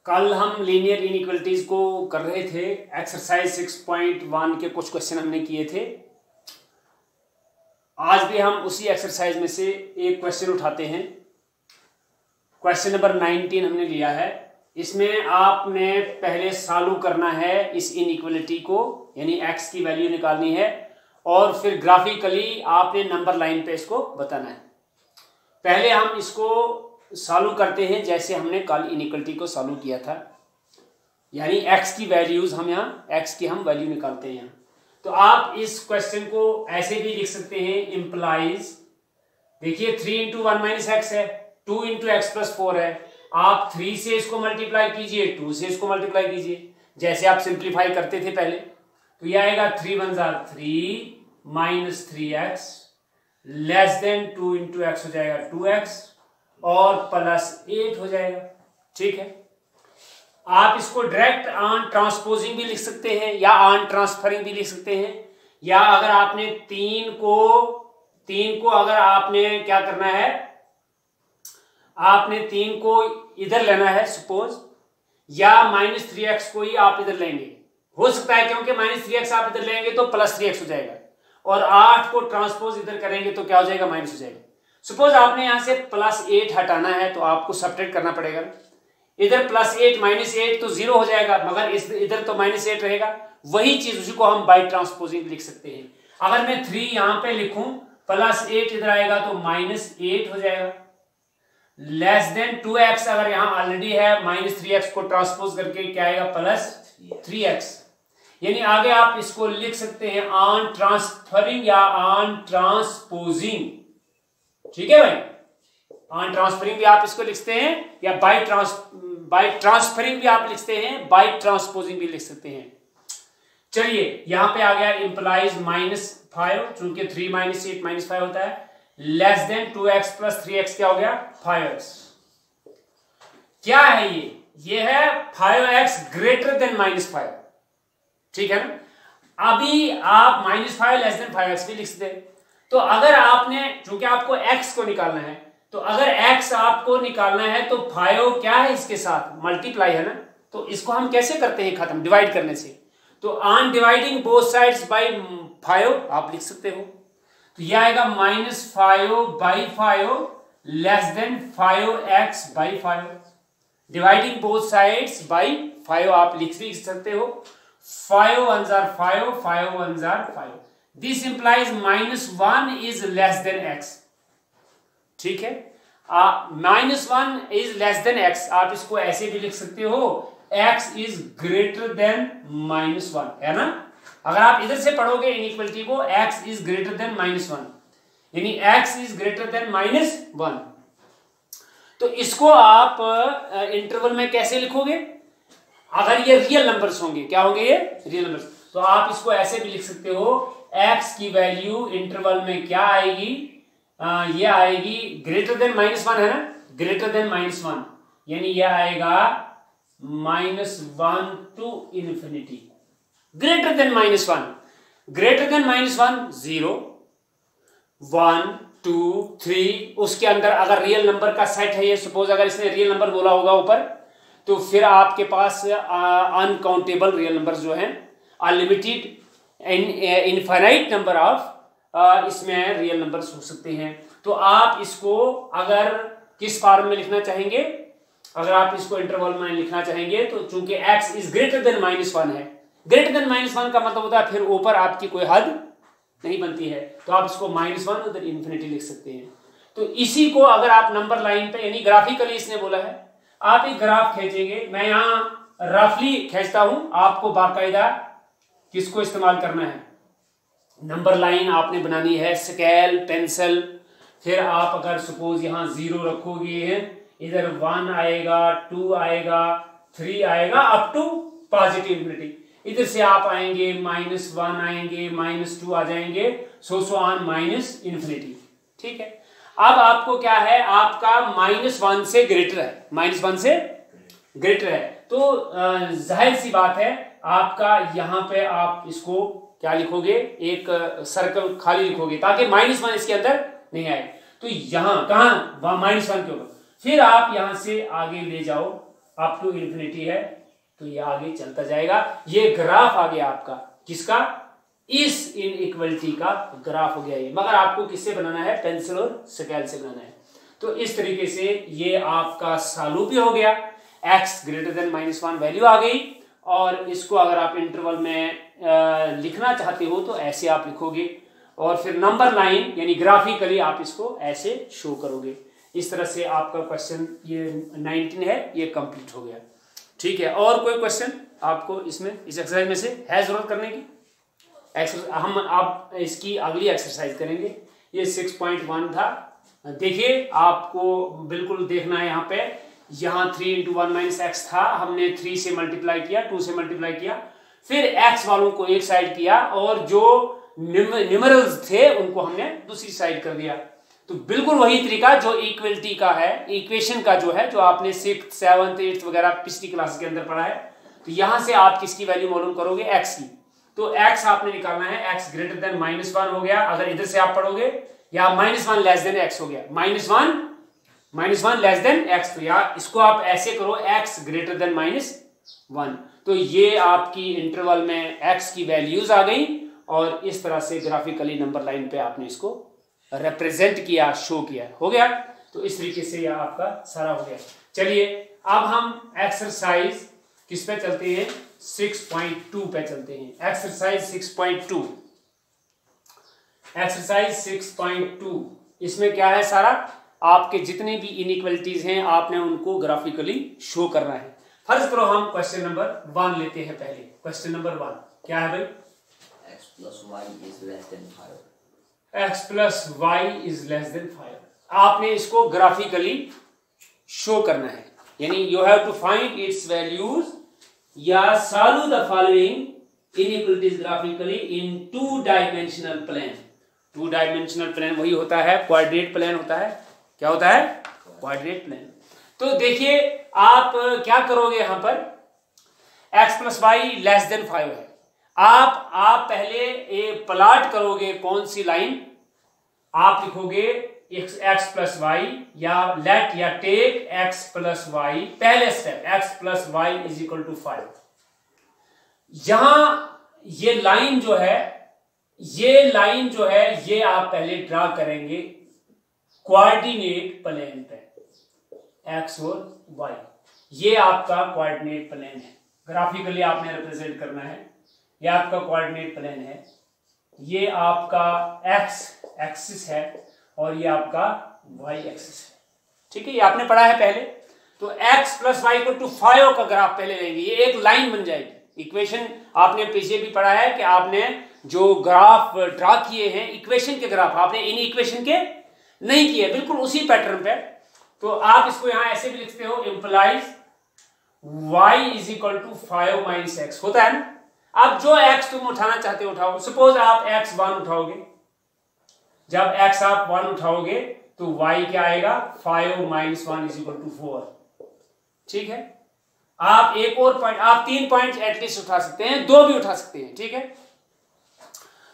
कल हम linear inequalities को कर रहे थे। एक्सरसाइज 6.1 के कुछ क्वेश्चन हमने किए थे। आज भी हम उसी एक्सरसाइज में से एक क्वेश्चन उठाते हैं। क्वेश्चन नंबर 19 हमने लिया है। इसमें आपने पहले सॉल्व करना है इस इनइक्वालिटी को, यानी x की वैल्यू निकालनी है और फिर ग्राफिकली आपने नंबर लाइन पे इसको बताना है। पहले हम इसको सॉल्व करते हैं जैसे हमने कल इनइक्वालिटी को सॉल्व किया था, यानी x की वैल्यूज हम यहाँ x की हम वैल्यू निकालते हैं यहाँ। तो आप इस क्वेश्चन को ऐसे भी लिख सकते हैं, इम्प्लाइज, देखिए 3 × 1 - x है, 2 × x + 4 है। आप 3 से इसको मल्टीप्लाई कीजिए, 2 से इसको मल्टीप्लाई कीजिए, जैसे आप सिंप्लीफाई करते थे पहले। तो यह आएगा 3 × 1 = 3 - 3x < 2 × x हो जाएगा 2x और +8 हो जाएगा। ठीक है, आप इसको डायरेक्ट ऑन ट्रांसपोजिंग भी लिख सकते हैं या ऑन ट्रांसफरिंग भी लिख सकते हैं, या अगर आपने 3 को अगर आपने क्या करना है, आपने 3 को इधर लेना है सपोज, या -3x को ही आप इधर लेंगे, हो सकता है क्योंकि -3x आप इधर लेंगे तो +3x हो जाएगा, और 8 को ट्रांसपोज इधर करेंगे तो क्या हो जाएगा, माइनस हो जाएगा। सपोज आपने यहां से +8 हटाना है तो आपको सब्ट्रैक्ट करना पड़ेगा। इधर +8 -8 तो 0 हो जाएगा, मगर इधर तो -8 रहेगा। वही चीज उसी को हम बाई ट्रांसपोजिंग लिख सकते हैं। अगर मैं 3 यहां पे लिखूं, +8 इधर आएगा तो -8 हो जाएगा, < 2x अगर यहां ऑलरेडी है, -3x को ट्रांसपोज करके क्या आएगा, +3x। यानी आगे आप इसको लिख सकते हैं ऑन ट्रांसफरिंग या ऑन ट्रांसपोजिंग। ठीक है भाई, ऑन ट्रांसफरिंग भी आप इसको लिखते हैं, या बाई ट्रांसफरिंग भी आप लिखते हैं, बाई ट्रांसपोजिंग भी लिख सकते हैं। चलिए यहां पे आ गया इम्प्लाइज -5, चूंकि 3 - 8 -5 होता है, < 2x + 3x क्या हो गया, 5x। क्या है ये है 5x > -5। ठीक है ना। अभी आप -5 < 5x भी लिख सकते हैं। तो अगर आपने, चूंकि आपको x को निकालना है, तो अगर x आपको निकालना है तो 5 क्या है, इसके साथ मल्टीप्लाई है ना। तो इसको हम कैसे करते हैं खत्म, डिवाइड करने से। तो on dividing both sides by 5 आप लिख सकते हो। तो यह आएगा -5/5 < 5x/5। Dividing both sides by 5 आप लिख भी सकते हो। 5 × 1 = 5, 5 × 1 = 5। This implies -1 is less than x। ठीक है, -1 is less than x, आप इसको ऐसे भी लिख सकते हो, x is greater than -1, है ना। अगर आप इधर से पढ़ोगे इनइक्वालिटी को, x is greater than -1, यानी x is greater than -1। तो इसको आप इंटरवल में कैसे लिखोगे, अगर ये रियल नंबर्स होंगे, क्या होंगे ये रियल नंबर्स, तो आप इसको ऐसे भी लिख सकते हो, x की वैल्यू इंटरवल में क्या आएगी, ये आएगी < है ना, < यानी ये आएगा -1 to ∞, greater than -1, 0 1 2 3। उसके अंदर अगर रियल नंबर का सेट है ये, सपोज अगर इसने रियल नंबर बोला होगा ऊपर, तो फिर आपके पास अनकाउंटेबल रियल नंबर जो हैं, अनलिमिटेड इनफाइनाइट नंबर ऑफ इसमें रियल नंबर्स हो सकते हैं। तो आप इसको अगर किस फॉर्म में लिखना चाहेंगे, अगर आप इसको इंटरवल में लिखना चाहेंगे, तो चूंकि x is greater than -1 है, greater than -1 का मतलब होता है फिर ऊपर आपकी कोई हद नहीं बनती है, तो आप इसको -1 उधर इन्फिनिटी लिख सकते हैं। तो इसी को अगर आप नंबर लाइन पे, यानी ग्राफिकली इसने बोला है, आप एक ग्राफ खींचेंगे, मैं यहां रफली खींचता हूं, आपको बाकायदा किसको इस्तेमाल करना है, नंबर लाइन आपने बनानी है, स्केल पेंसिल। फिर आप अगर सपोज यहां 0 रखोगे, इधर 1 आएगा, 2 आएगा, 3 आएगा, अप टू पॉजिटिव इन्फिनिटी। इधर से आप आएंगे, -1 आएंगे, -2 आ जाएंगे, सो ऑन ∞। ठीक है, अब आपको क्या है, आपका -1 से ग्रेटर है, -1 से ग्रेटर है, तो जाहिर सी बात है आपका यहां पे आप इसको क्या लिखोगे, एक सर्कल खाली लिखोगे, ताकि -1 इसके अंदर नहीं आए। तो यहां कहां -1 के ऊपर, फिर आप यहां से आगे ले जाओ, अप टू इन्फिनिटी है, तो ये आगे चलता जाएगा। ये ग्राफ आ गया आपका, किसका? इस इनइक्वलिटी का ग्राफ हो गया ये। मगर आपको किससे बनाना है? पेंसिल और स्केल से बनाना है। तो इस तरीके से ये आपका सॉल्व भी हो गया। x ग्रेटर देन -1 वैल्यू आ गई, और इसको अगर आप इंटरवल में लिखना चाहते हो तो ऐसे आप लिखोगे, और फिर नंबर लाइन यानी ग्राफिकली आप इसको ऐसे शो करोगे। इस तरह से आपका क्वेश्चन ये 19 है, ये कंप्लीट हो गया। ठीक है, और कोई क्वेश्चन आपको इसमें, इस एक्सरसाइज में से है जरूरत करने की? हम आप इसकी अगली एक्सरसाइज करेंगे। ये 6.1 था। देखिए, आपको बिल्कुल देखना है यहाँ पे, यहाँ 3 × 1 - x था, हमने 3 से मल्टीप्लाई किया, 2 से मल्टीप्लाई किया, फिर x वालों को एक साइड किया, और जो न्यूमेरल्स थे उनको हमने दूसरी साइड कर दिया। तो बिल्कुल वही तरीका जो इक्वलिटी का है, इक्वेशन का जो है, जो आपने 6th 7th 8th वगैरह पिछली क्लास के अंदर पढ़ा है। तो यहां से आप किसकी वैल्यू मालूम करोगे? x की। तो x आपने निकालना है, x ग्रेटर देन -1 हो गया अगर इधर से आप पढ़ोगे, या -1 लेस देन x हो गया, -1 लेस देन x। तो या इसको आप ऐसे करो, x ग्रेटर देन -1। तो ये आपकी इंटरवल में x की वैल्यूज आ गई, और इस तरह से ग्राफिकली नंबर लाइन पे आपने इसको रिप्रेजेंट किया, शो किया, हो गया। तो इस तरीके से यह आपका सारा हो गया। चलिए अब हम एक्सरसाइज किस पे चलते हैं? 6.2 पे चलते हैं। एक्सरसाइज 6.2, एक्सरसाइज 6.2 इसमें क्या है? सारा आपके जितने भी इनइक्वलिटीज हैं आपने उनको ग्राफिकली शो करना है। फर्ज करो हम क्वेश्चन नंबर 1 लेते हैं पहले। क्वेश्चन नंबर 1 क्या है भाई? x plus y is less than 5. x plus y is less than 5। आपने इसको ग्राफिकली शो करना है, यानी you have to find its values या solve the following inequalities graphically in 2 dimensional plane. 2 dimensional plane वही होता है, कोऑर्डिनेट प्लेन होता है। क्या होता है? Coordinate plane. तो देखिए, आप क्या करोगे यहां पर? x plus y less than 5 है। आप पहले प्लॉट करोगे कौन सी लाइन? आप लिखोगे x plus y, या लेट या टेक x plus y, पहले step x plus y is equal to 5। यहां ये लाइन जो है, ये आप पहले ड्रा करेंगे कोऑर्डिनेट प्लेन पे, x और y। ये आपका कोऑर्डिनेट प्लेन है, ग्राफिकली आपने रिप्रेजेंट करना है। ये आपका कोऑर्डिनेट प्लेन है, ये आपका x एक्सिस है, और ये आपका y एक्सिस है। ठीक है, ये आपने पढ़ा है पहले। तो x plus y को 5 का ग्राफ पहले लेंगे, ये एक लाइन बन जाएगी। इक्वेशन आपने पीछे भी पढ़ा है कि आपने जो ग्राफ ड्रा किए हैं, इक्वेशन के ग्राफ आपने इन इक्वेशन के नहीं किए, बिल्कुल उसी पैटर्न पे। तो आप इसको यहां ऐसे भी लिखते हो, implies y is equal to 5 - x होता है ना। अब जो x तुम उठाना चाहते हो उठाओ। सपोज आप x 1 उठाओगे, जब x आप 1 उठाओगे तो y क्या आएगा? 5 - 1 इज इक्वल टू 4। ठीक है, आप एक और पॉइंट, आप 3 पॉइंट एटलीस्ट उठा सकते हैं, 2 भी उठा सकते हैं। ठीक है,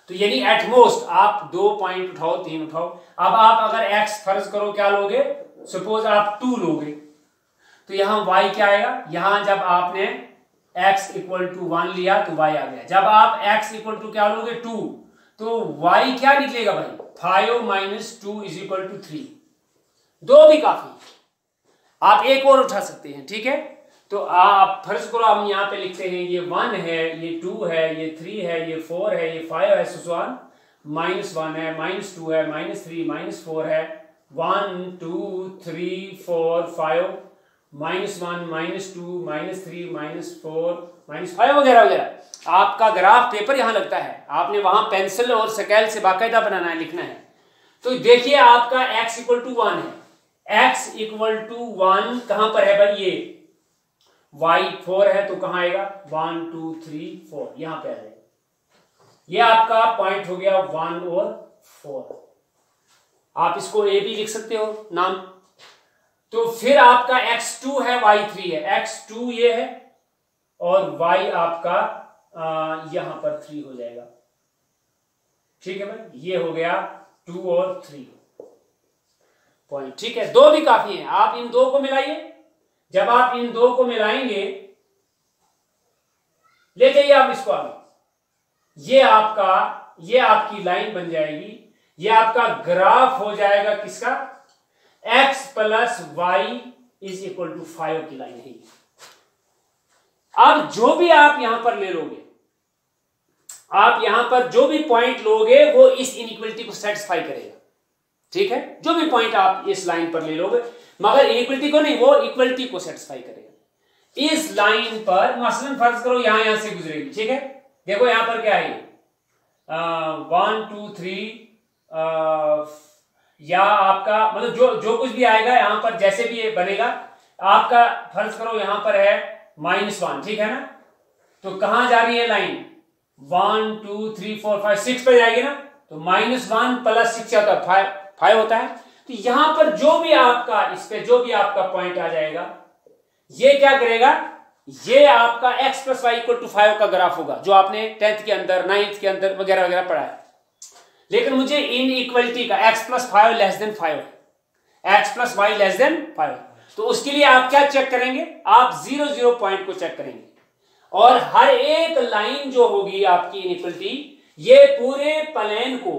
तो यानी एटमोस्ट आप 2 पॉइंट उठाओ, 3 उठाओ। अब आप अगर x फर्ज करो क्या लोगे? सपोज आप 2 लोगे, तो यहां y क्या आएगा? यहां जब आपने x इक्वल टू 1 लिया तो y आ गया। जब आप x इक्वल टू क्या लोगे? 2, तो y क्या निकलेगा भाई? 5 - 2 इज इक्वल टू 3। 2 भी काफी, आप एक और उठा सकते हैं। ठीक है, तो आप फर्ज करो हम यहाँ पे लिखते हैं, ये 1 है, ये 2 है, ये 3 है, ये 4 है, ये 5 है, सुसवान -1 है, -2 है, -3 -4 है, 1 2 3 4 5 -1 -2 -3 -4 -5 वगैरह वगैरह। आपका ग्राफ पेपर यहां लगता है, आपने वहां पेंसिल और स्केल से बाकायदा बनाना है, लिखना है। तो देखिए आपका x इक्वल टू 1 है, x इक्वल टू 1 कहां पर है भाई? ये y 4 है, तो कहां आएगा? 1 2 3 4 यहां पे आ जाएगा। ये आपका पॉइंट हो गया 1 और 4। आप इसको a भी लिख सकते हो नाम। तो फिर आपका x2 है, y3 है, x2 ये है, और y आपका यहां पर 3 हो जाएगा। ठीक है भाई, ये हो गया 2 और 3 पॉइंट। ठीक है, 2 भी काफी है, आप इन 2 को मिलाइए, जब आप इन दो को मिलाएंगे, ले जाइए आप इसको आगे, ये आपकी लाइन बन जाएगी, ये आपका ग्राफ हो जाएगा किसका, x plus y is equal to 5 की लाइन है। अब जो भी आप यहां पर ले लोगे, आप यहां पर जो भी पॉइंट लोगे वो इस इनइक्वलिटी को सेटिस्फाई करेगा, ठीक है। जो भी पॉइंट आप इस लाइन पर ले लोगे, मगर इनइक्वलिटी को नहीं, वो इक्वलिटी को सेटिस्फाई करेगा। इस लाइन पर मसलन फर्ज करो यहां से गुजरेगी, ठीक है। देखो यहां पर क्या है, 1 2 3 या आपका मतलब जो कुछ भी आएगा यहां पर, जैसे भी ये बनेगा आपका, फर्ज करो यहां पर है -1, ठीक है ना। तो कहां जा रही है लाइन, 1 2 3 4 5 6 पे जाएगी ना। तो -1 प्लस 6 क्या होता है, 5 होता है। तो यहां पर जो भी आपका, इस पे जो भी आपका पॉइंट आ जाएगा, ये क्या करेगा, ये आपका x plus y equal to 5 का ग्राफ होगा, जो आपने 10th के अंदर 9th के अंदर वगैरह वगैरह पढ़ा है। लेकिन मुझे इन इक्वलिटी का x plus 5 less than 5, x plus y less than 5, तो उसके लिए आप क्या चेक करेंगे, आप 0 0 पॉइंट को चेक करेंगे, और हर एक लाइन जो होगी आपकी इनइक्वलिटी, ये पूरे प्लेन को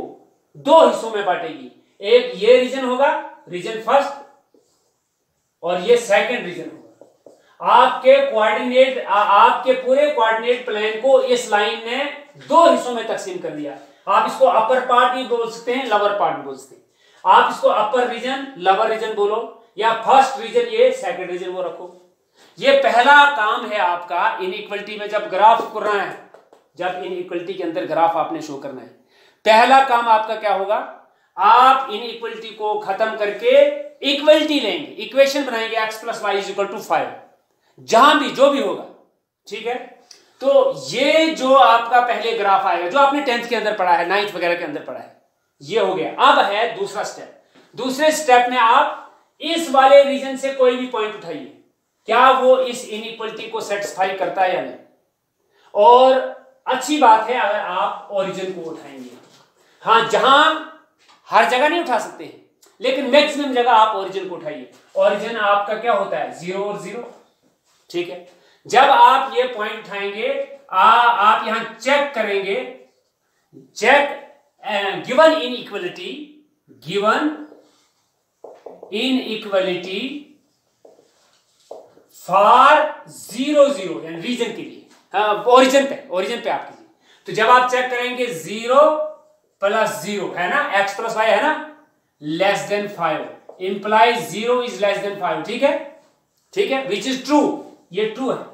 दो हिस्सों में बांटेगी। एक ये रीजन होगा, रीजन फर्स्ट, और ये सेकंड रीजन होगा। आपके कोऑर्डिनेट, आपके पूरे कोऑर्डिनेट प्लेन को इस लाइन ने दो हिस्सों में तकसीम कर दिया। आप इसको अपर पार्ट भी बोल सकते हैं, लोअर पार्ट भी बोल सकते हैं। आप इसको अपर रीजन, लोअर रीजन बोलो, या फर्स्ट रीजन ये, सेकंड रीजन वो रखो। ये पहला काम है आपका इनइक्वलिटी में, जब ग्राफ करना है, जब इनइक्वलिटी के अंदर ग्राफ आपने शो करना है, पहला काम आपका क्या होगा, आप इनइक्वलिटी को खत्म करके इक्वलिटी लेंगे, इक्वेशन बनाएंगे x plus y is equal to 5, जहां भी जो भी होगा, ठीक है। तो ये जो आपका पहले ग्राफ आएगा, जो आपने 10th के अंदर पढ़ा है, 9th वगैरह के अंदर पढ़ा है, ये हो गया। अब है दूसरा स्टेप। दूसरे स्टेप में आप इस वाले रीजन से कोई भी पॉइंट उठाइए, क्या वो इस इनइक्वलिटी को सेटिस्फाई करता है या नहीं। और अच्छी बात है अगर आप ओरिजिन को उठाएंगे, हाँ, जहां हर जगह नहीं उठा सकते हैं, लेकिन मैक्सिमम जगह आप ओरिजिन को उठाइए। ओरिजिन आपका क्या होता है, 0 और 0, ठीक है। जब आप ये पॉइंट उठाएंगे, आप यहां चेक करेंगे, check given inequality, given inequality for 0 0 यानी रीजन के लिए, ओरिजिन पे आप कीजिए। तो जब आप चेक करेंगे 0 प्लस 0 है ना, x प्लस वाई है ना, less than 5, implies 0 is less than 5, ठीक है, ठीक है, विच इज ट्रू, ये ट्रू है,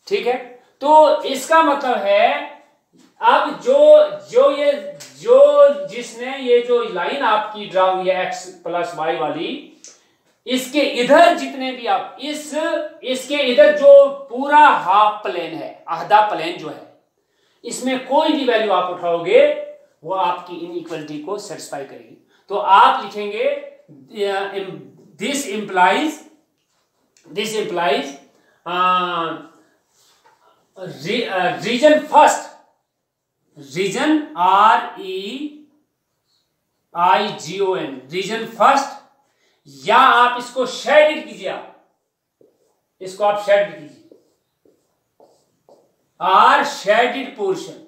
ठीक है। तो इसका मतलब है अब जिसने ये जो लाइन आपकी ड्रा हुई है x प्लस वाई वाली, इसके इधर जितने भी आप इसके इधर जो पूरा हाफ प्लेन है, आधा प्लेन जो है, इसमें कोई भी वैल्यू आप उठाओगे वो आपकी इनइक्वलिटी को सेटिस्फाई करेगी। तो आप लिखेंगे this implies region first, region REIGON, region first, या आप इसको शेडेड कीजिए, इसको आप शेडेड कीजिए, our shaded portion,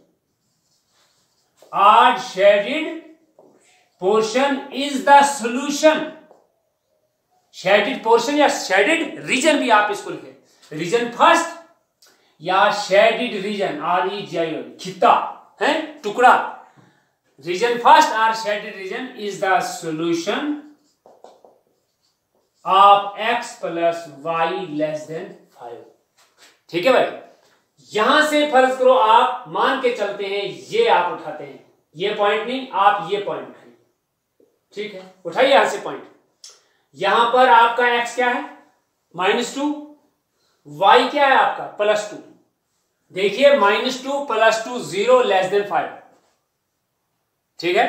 our shaded portion is the solution. Shaded portion या शेडेड रीजन भी आप इसको लिखे, रीजन फर्स्ट या शेडेड रीजन, REGION, खित्ता है, टुकड़ा, रीजन फर्स्ट और shaded region is the solution of x plus y less than 5, ठीक है भाई। यहां से फर्ज करो आप मान के चलते हैं, ये आप उठाते हैं, ये पॉइंट नहीं, आप ये पॉइंट उठाइए, ठीक है, उठाइए यहां से पॉइंट। यहां पर आपका x क्या है, -2, y क्या है आपका +2। देखिए -2 + 2 0 लेस देन 5, ठीक है।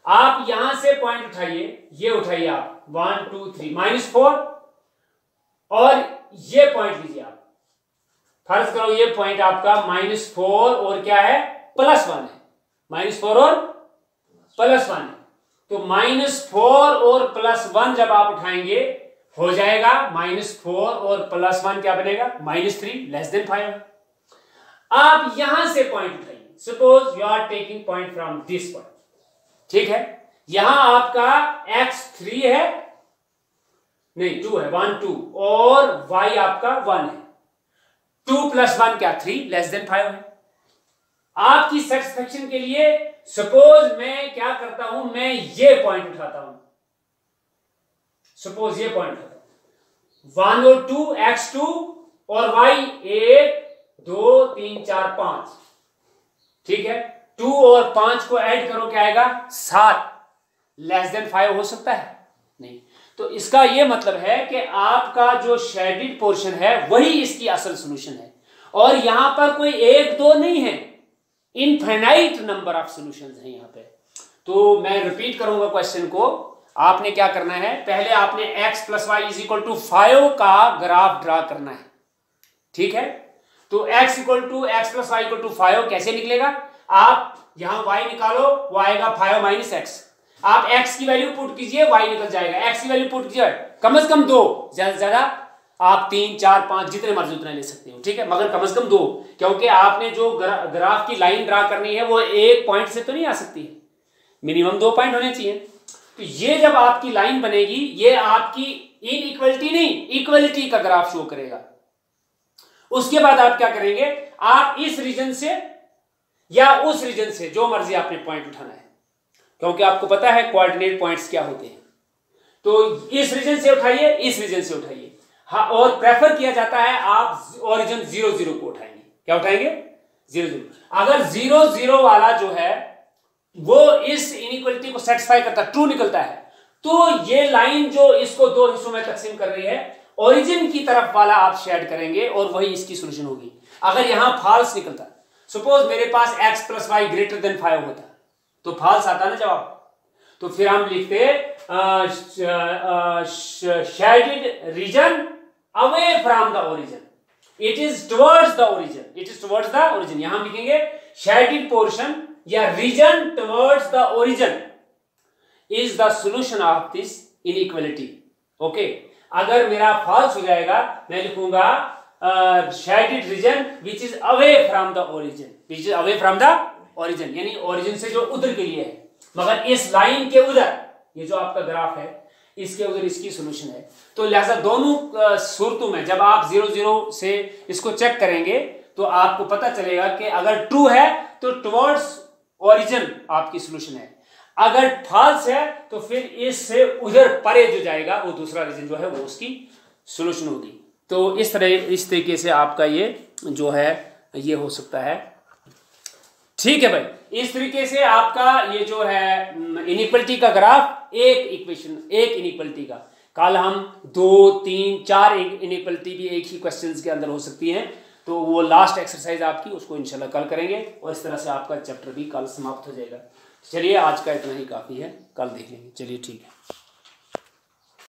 आप यहां से पॉइंट उठाइए, ये उठाइए आप 1 2 3 -4, और ये पॉइंट लीजिए आप, फर्ज करो ये पॉइंट आपका -4 और क्या है +1 है, -4 और +1 है। तो -4 और +1 जब आप उठाएंगे, हो जाएगा -4 और +1 क्या बनेगा -3 <5। आप यहां से पॉइंट उठाइए, suppose you are taking point from this point, ठीक है। यहां आपका x 3 है, नहीं 2 है, 1 2 और y आपका 1 है। 2 + 1 क्या 3 <5 है। आपकी सेटिस्फेक्शन के लिए सपोज मैं क्या करता हूं, मैं ये पॉइंट उठाता हूं, सपोज ये पॉइंट उठाता हूं 1 और 2 x2 और y 1 2 3 4 5, ठीक है। 2 और 5 को ऐड करो क्या आएगा 7 <5 हो सकता है नहीं। तो इसका यह मतलब है कि आपका जो शेडेड पोर्शन है वही इसकी असल सॉल्यूशन है, और यहां पर कोई 1 2 नहीं है, इनफाइनाइट नंबर ऑफ सॉल्यूशंस हैं यहां पे। तो मैं रिपीट करूंगा क्वेश्चन को, आपने क्या करना है, पहले आपने x + y = 5 का ग्राफ ड्रा करना है, ठीक है। तो x + y = 5 कैसे निकलेगा, आप यहां y निकालो, वो आएगा 5 - x। आप x की वैल्यू पुट कीजिए, y निकल जाएगा। x की वैल्यू पुट कीजिए, कम से कम 2, ज्यादा से ज्यादा आप 3 4 5 जितने मर्जी उतने ले सकते हो, ठीक है, मगर कम से कम 2, क्योंकि आपने जो ग्राफ की लाइन ड्रा करनी है वो एक पॉइंट से तो नहीं आ सकती है, मिनिमम 2 पॉइंट होने चाहिए। तो ये जब आपकी लाइन बनेगी, ये आपकी इनइक्वलिटी नहीं इक्वलिटी का ग्राफ शो करेगा। उसके बाद आप क्या करेंगे, आप इस रीजन से या उस रीजन से जो मर्जी आपने पॉइंट उठाना है, क्योंकि आपको पता है कोऑर्डिनेट पॉइंट्स क्या होते हैं। तो इस रीजन से उठाइए, इस रीजन से उठाइए, हाँ, और प्रेफर किया जाता है आप ओरिजिन 0 0 को उठाएंगे। क्या उठाएंगे 0 0। अगर 0 0 वाला जो है वो इस इनइक्वलिटी को सेटिस्फाई करता, ट्रू निकलता है, तो ये लाइन जो इसको 2 हिस्सों में तकसीम कर रही है, ओरिजिन की तरफ वाला आप शेड करेंगे और वही इसकी सॉल्यूशन होगी। अगर यहां फॉल्स निकलता, सपोज मेरे पास x + y > 5 होता, तो फॉल्स आता ना जवाब, तो फिर हम लिखते shaded region away from the origin, it is towards the origin, it is towards the origin. यहां हम लिखेंगे शेडेड पोर्शन या region towards the origin is the solution of this inequality. Okay, अगर मेरा फॉल्स हो जाएगा, मैं लिखूंगा shaded region which is away from the origin, which is away from the origin, यानी ओरिजिन से जो उधर के लिए है, मगर इस लाइन के उधर, ये जो आपका ग्राफ है इसके उधर इसकी सॉल्यूशन है। तो लिहाजा दोनों सूरतों में जब आप 0 0 से इसको चेक करेंगे तो आपको पता चलेगा कि अगर ट्रू है तो टुवर्ड्स ओरिजिन आपकी सॉल्यूशन है, अगर फॉल्स है तो फिर इससे उधर परे जो जाएगा वो दूसरा रीजन जो है वो उसकी सॉल्यूशन होगी। तो इस तरीके से आपका ये जो है ये हो सकता है, ठीक है भाई। इस तरीके से आपका ये जो है इनइक्वालिटी का ग्राफ, एक इक्वेशन, एक इनइक्वालिटी का, कल हम 2 3 4 इनइक्वालिटी भी एक ही क्वेश्चंस के अंदर हो सकती हैं, तो वो लास्ट एक्सरसाइज आपकी उसको इंशाल्लाह कल करेंगे, और इस तरह से आपका चैप्टर भी कल समाप्त हो जाएगा। चलिए आज का इतना ही काफ़ी है, कल देख लेंगे। चलिए ठीक है।